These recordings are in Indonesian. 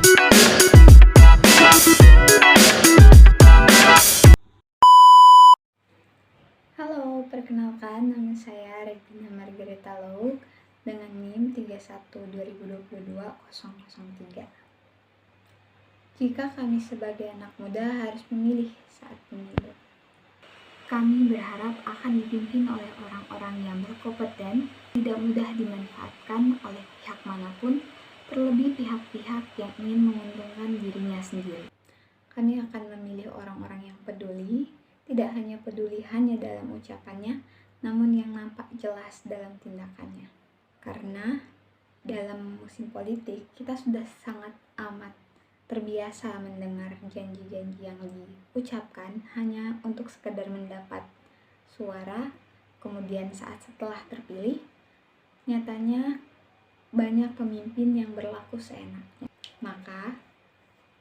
Halo, perkenalkan nama saya Regina Margareta Lauk dengan NIM 312022-003. Jika kami sebagai anak muda harus memilih saat pemilu, kami berharap akan dipimpin oleh orang-orang yang berkompeten, tidak mudah dimanfaatkan oleh pihak manapun, terlebih pihak-pihak yang ingin menguntungkan dirinya sendiri. Kami akan memilih orang-orang yang peduli, tidak hanya peduli hanya dalam ucapannya, namun yang nampak jelas dalam tindakannya. Karena dalam musim politik, kita sudah sangat amat terbiasa mendengar janji-janji yang diucapkan hanya untuk sekedar mendapat suara, kemudian saat setelah terpilih, nyatanya banyak pemimpin yang berlaku seenaknya. Maka,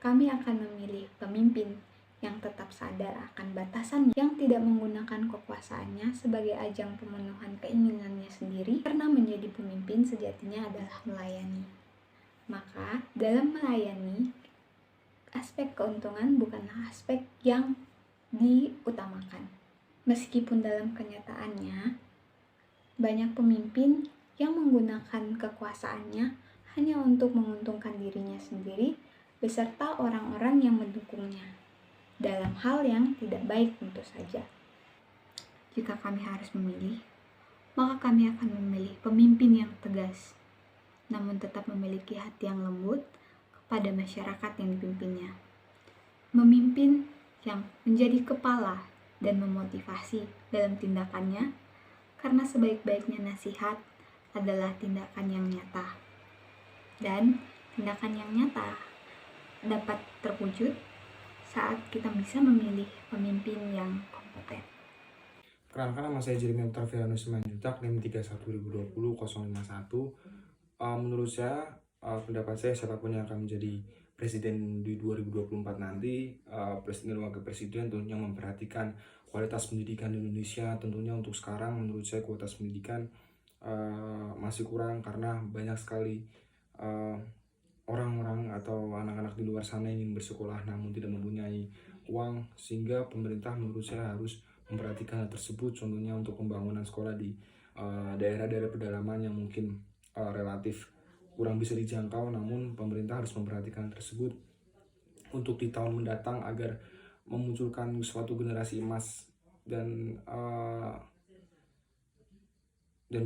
kami akan memilih pemimpin yang tetap sadar akan batasan, yang tidak menggunakan kekuasaannya sebagai ajang pemenuhan keinginannya sendiri, karena menjadi pemimpin sejatinya adalah melayani. Maka, dalam melayani, aspek keuntungan bukanlah aspek yang diutamakan. Meskipun dalam kenyataannya, banyak pemimpin yang menggunakan kekuasaannya hanya untuk menguntungkan dirinya sendiri beserta orang-orang yang mendukungnya dalam hal yang tidak baik tentu saja. Jika kami harus memilih, maka kami akan memilih pemimpin yang tegas, namun tetap memiliki hati yang lembut kepada masyarakat yang dipimpinnya. Memimpin yang menjadi kepala dan memotivasi dalam tindakannya, karena sebaik-baiknya nasihat adalah tindakan yang nyata. Dan tindakan yang nyata dapat terwujud saat kita bisa memilih pemimpin yang kompeten. Perkenalkan, nama saya Jeremy Octavianus Simanjuntak, NIM 31202051. Menurut saya, pendapat saya, siapapun yang akan menjadi presiden di 2024 nanti, presiden dan wakil presiden tentunya memperhatikan kualitas pendidikan di Indonesia. Tentunya untuk sekarang menurut saya kualitas pendidikan masih kurang, karena banyak sekali orang-orang atau anak-anak di luar sana ingin bersekolah namun tidak mempunyai uang, sehingga pemerintah menurut saya harus memperhatikan hal tersebut. Contohnya untuk pembangunan sekolah di daerah-daerah pedalaman yang mungkin relatif kurang bisa dijangkau, namun pemerintah harus memperhatikan hal tersebut untuk di tahun mendatang agar memunculkan suatu generasi emas dan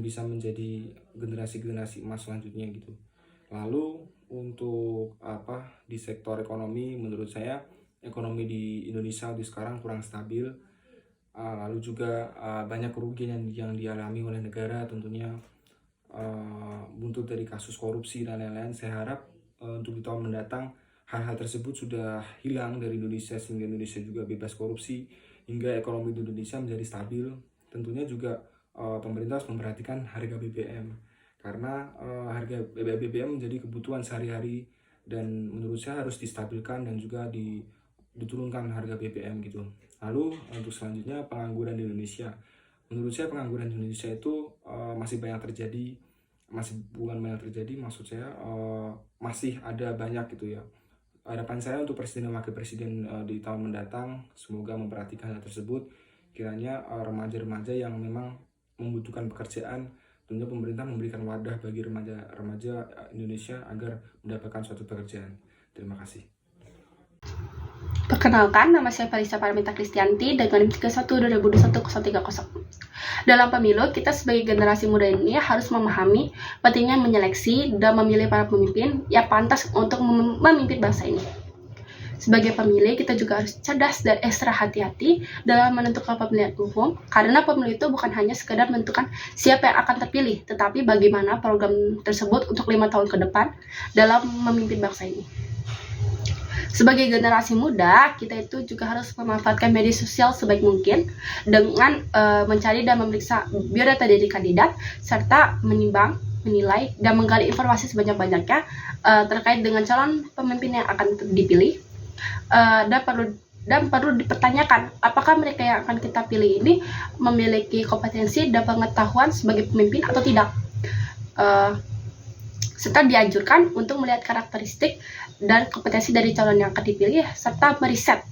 bisa menjadi generasi-generasi emas selanjutnya gitu. Lalu untuk di sektor ekonomi, menurut saya ekonomi di Indonesia di sekarang kurang stabil. Lalu juga banyak kerugian yang dialami oleh negara, tentunya buntut dari kasus korupsi dan lain-lain. Saya harap untuk di tahun mendatang hal-hal tersebut sudah hilang dari Indonesia, sehingga Indonesia juga bebas korupsi, hingga ekonomi di Indonesia menjadi stabil. Tentunya juga pemerintah harus memperhatikan harga BBM, karena harga BBM menjadi kebutuhan sehari-hari, dan menurut saya harus distabilkan dan juga diturunkan harga BBM gitu. Lalu untuk selanjutnya, pengangguran di Indonesia. Menurut saya pengangguran di Indonesia itu masih banyak terjadi, maksud saya masih ada banyak gitu ya. Harapan saya untuk presiden dan wakil presiden di tahun mendatang, semoga memperhatikan hal tersebut. Kiranya remaja-remaja yang memang membutuhkan pekerjaan, tentunya pemerintah memberikan wadah bagi remaja Indonesia agar mendapatkan suatu pekerjaan. Terima kasih. Perkenalkan, nama saya Farisa Paramita Kristianti dengan NIM 312021-030. Dalam pemilu, kita sebagai generasi muda ini harus memahami pentingnya menyeleksi dan memilih para pemimpin yang pantas untuk memimpin bangsa ini. Sebagai pemilih, kita juga harus cerdas dan ekstra hati-hati dalam menentukan pemilihan umum, karena pemilu itu bukan hanya sekedar menentukan siapa yang akan terpilih, tetapi bagaimana program tersebut untuk 5 tahun ke depan dalam memimpin bangsa ini. Sebagai generasi muda, kita itu juga harus memanfaatkan media sosial sebaik mungkin dengan mencari dan memeriksa biodata dari kandidat, serta menimbang, menilai, dan menggali informasi sebanyak-banyaknya terkait dengan calon pemimpin yang akan dipilih. Dan perlu dipertanyakan apakah mereka yang akan kita pilih ini memiliki kompetensi dan pengetahuan sebagai pemimpin atau tidak. serta dianjurkan untuk melihat karakteristik dan kompetensi dari calon yang akan dipilih, serta meriset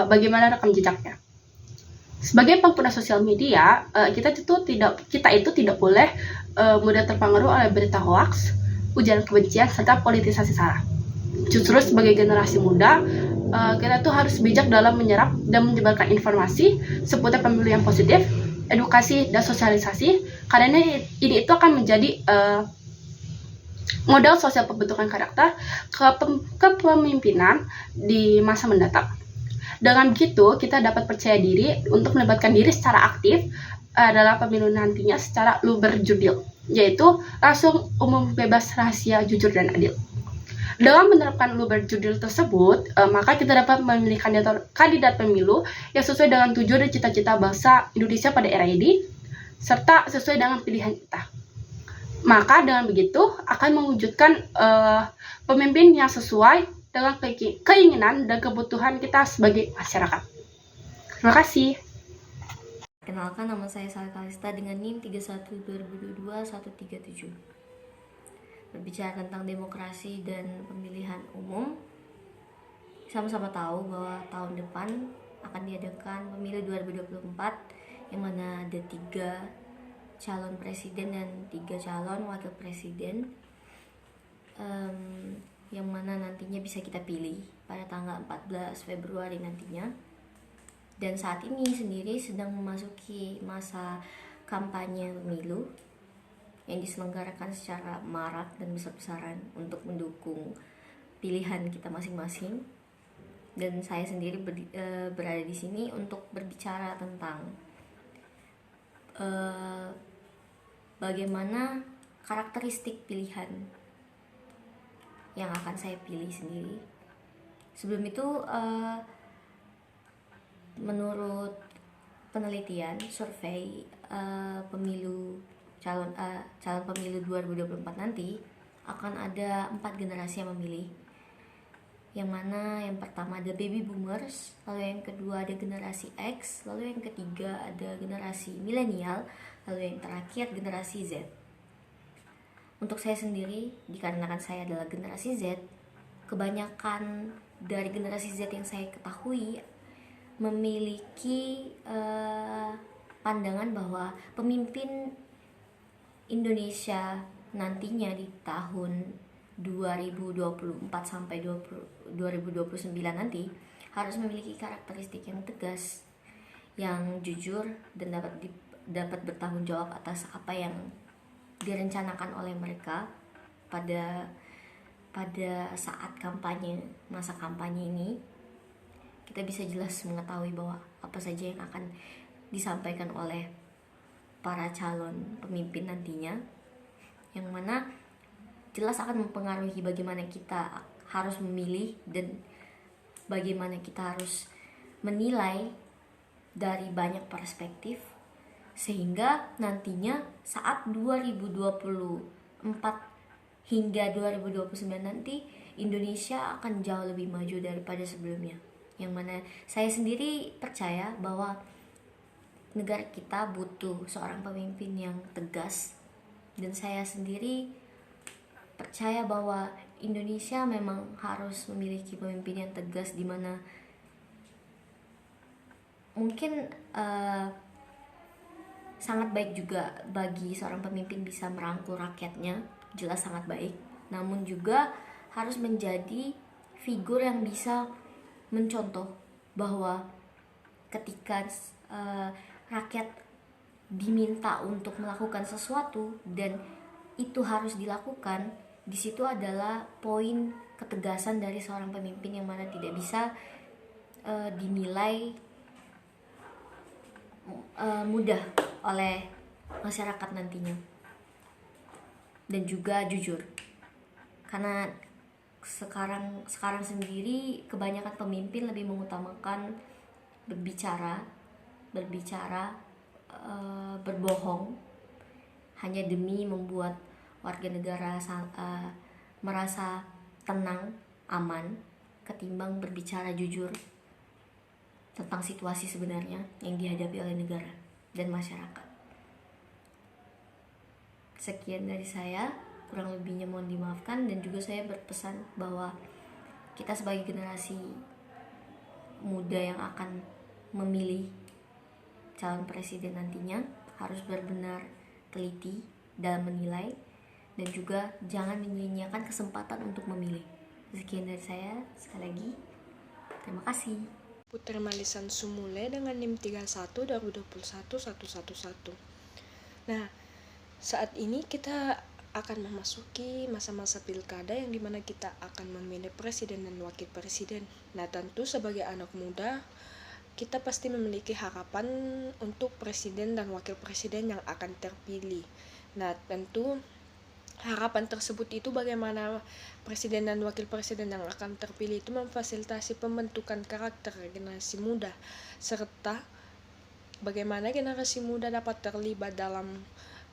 bagaimana rekam jejaknya. Sebagai pengguna sosial media, kita itu tidak boleh mudah terpengaruh oleh berita hoaks, ujaran kebencian, serta politisasi sara. Justru sebagai generasi muda, kita tuh harus bijak dalam menyerap dan menyebarkan informasi seputar pemilu yang positif, edukasi dan sosialisasi, karena ini itu akan menjadi modal sosial pembentukan karakter kepemimpinan di masa mendatang. Dengan begitu, kita dapat percaya diri untuk melibatkan diri secara aktif dalam pemilu nantinya secara luber jurdil, yaitu langsung, umum, bebas, rahasia, jujur, dan adil. Dengan menerapkan luber jurdil tersebut, maka kita dapat memilih kandidat pemilu yang sesuai dengan tujuan dan cita-cita bangsa Indonesia pada era ini, serta sesuai dengan pilihan kita. Maka dengan begitu akan mewujudkan pemimpin yang sesuai dengan keinginan dan kebutuhan kita sebagai masyarakat. Terima kasih. Kenalkan, nama saya Salih Kalista dengan NIM 31/2022-137. Berbicara tentang demokrasi dan pemilihan umum, sama-sama tahu bahwa tahun depan akan diadakan pemilu 2024 yang mana ada 3 calon presiden dan 3 calon wakil presiden, yang mana nantinya bisa kita pilih pada tanggal 14 Februari nantinya. Dan saat ini sendiri sedang memasuki masa kampanye pemilu yang diselenggarakan secara marak dan besar-besaran untuk mendukung pilihan kita masing-masing. Dan saya sendiri berada di sini untuk berbicara tentang bagaimana karakteristik pilihan yang akan saya pilih sendiri. Sebelum itu, menurut penelitian survei calon pemilu 2024 nanti akan ada 4 generasi yang memilih, yang mana yang pertama ada baby boomers, lalu yang kedua ada generasi X, lalu yang ketiga ada generasi milenial, lalu yang terakhir generasi Z. Untuk saya sendiri, dikarenakan saya adalah generasi Z, kebanyakan dari generasi Z yang saya ketahui memiliki pandangan bahwa pemimpin Indonesia nantinya di tahun 2024 sampai 2029 nanti harus memiliki karakteristik yang tegas, yang jujur, dan dapat bertanggung jawab atas apa yang direncanakan oleh mereka pada saat masa kampanye ini. Kita bisa jelas mengetahui bahwa apa saja yang akan disampaikan oleh para calon pemimpin nantinya, yang mana jelas akan mempengaruhi bagaimana kita harus memilih dan bagaimana kita harus menilai dari banyak perspektif, sehingga nantinya saat 2024 hingga 2029 nanti Indonesia akan jauh lebih maju daripada sebelumnya. Yang mana saya sendiri percaya bahwa negara kita butuh seorang pemimpin yang tegas, dan saya sendiri percaya bahwa Indonesia memang harus memiliki pemimpin yang tegas, di mana mungkin sangat baik juga bagi seorang pemimpin bisa merangkul rakyatnya, jelas sangat baik, namun juga harus menjadi figur yang bisa mencontoh bahwa ketika rakyat diminta untuk melakukan sesuatu dan itu harus dilakukan, di situ adalah poin ketegasan dari seorang pemimpin yang mana tidak bisa dinilai mudah oleh masyarakat nantinya, dan juga jujur. Karena sekarang sendiri kebanyakan pemimpin lebih mengutamakan berbicara, berbohong hanya demi membuat warga negara merasa tenang, aman, ketimbang berbicara jujur tentang situasi sebenarnya yang dihadapi oleh negara. dan masyarakat. Sekian dari saya. Kurang lebihnya mohon dimaafkan, dan juga saya berpesan bahwa kita sebagai generasi muda yang akan memilih calon presiden nantinya harus benar-benar teliti dalam menilai dan juga jangan menyia-nyiakan kesempatan untuk memilih. Sekian dari saya, sekali lagi terima kasih. Putri Malisan Sumule dengan NIM 31 2021 111. Nah, saat ini kita akan memasuki masa-masa pilkada yang dimana kita akan memilih presiden dan wakil presiden. Nah, tentu sebagai anak muda kita pasti memiliki harapan untuk presiden dan wakil presiden yang akan terpilih. Nah, tentu harapan tersebut itu bagaimana presiden dan wakil presiden yang akan terpilih itu memfasilitasi pembentukan karakter generasi muda, serta bagaimana generasi muda dapat terlibat dalam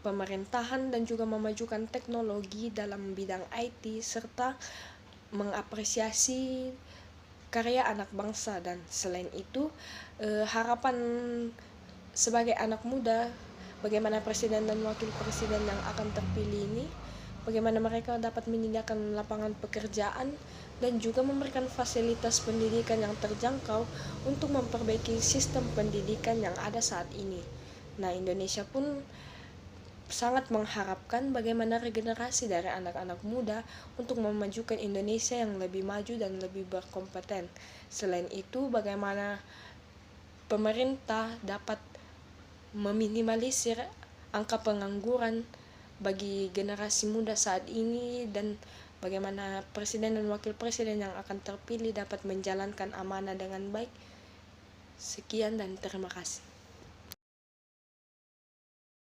pemerintahan dan juga memajukan teknologi dalam bidang IT, serta mengapresiasi karya anak bangsa. Dan selain itu harapan sebagai anak muda, bagaimana presiden dan wakil presiden yang akan terpilih ini, bagaimana mereka dapat menyediakan lapangan pekerjaan dan juga memberikan fasilitas pendidikan yang terjangkau untuk memperbaiki sistem pendidikan yang ada saat ini. Nah, Indonesia pun sangat mengharapkan bagaimana regenerasi dari anak-anak muda untuk memajukan Indonesia yang lebih maju dan lebih berkompeten. Selain itu, bagaimana pemerintah dapat meminimalisir angka pengangguran bagi generasi muda saat ini, dan bagaimana presiden dan wakil presiden yang akan terpilih dapat menjalankan amanah dengan baik. Sekian dan terima kasih.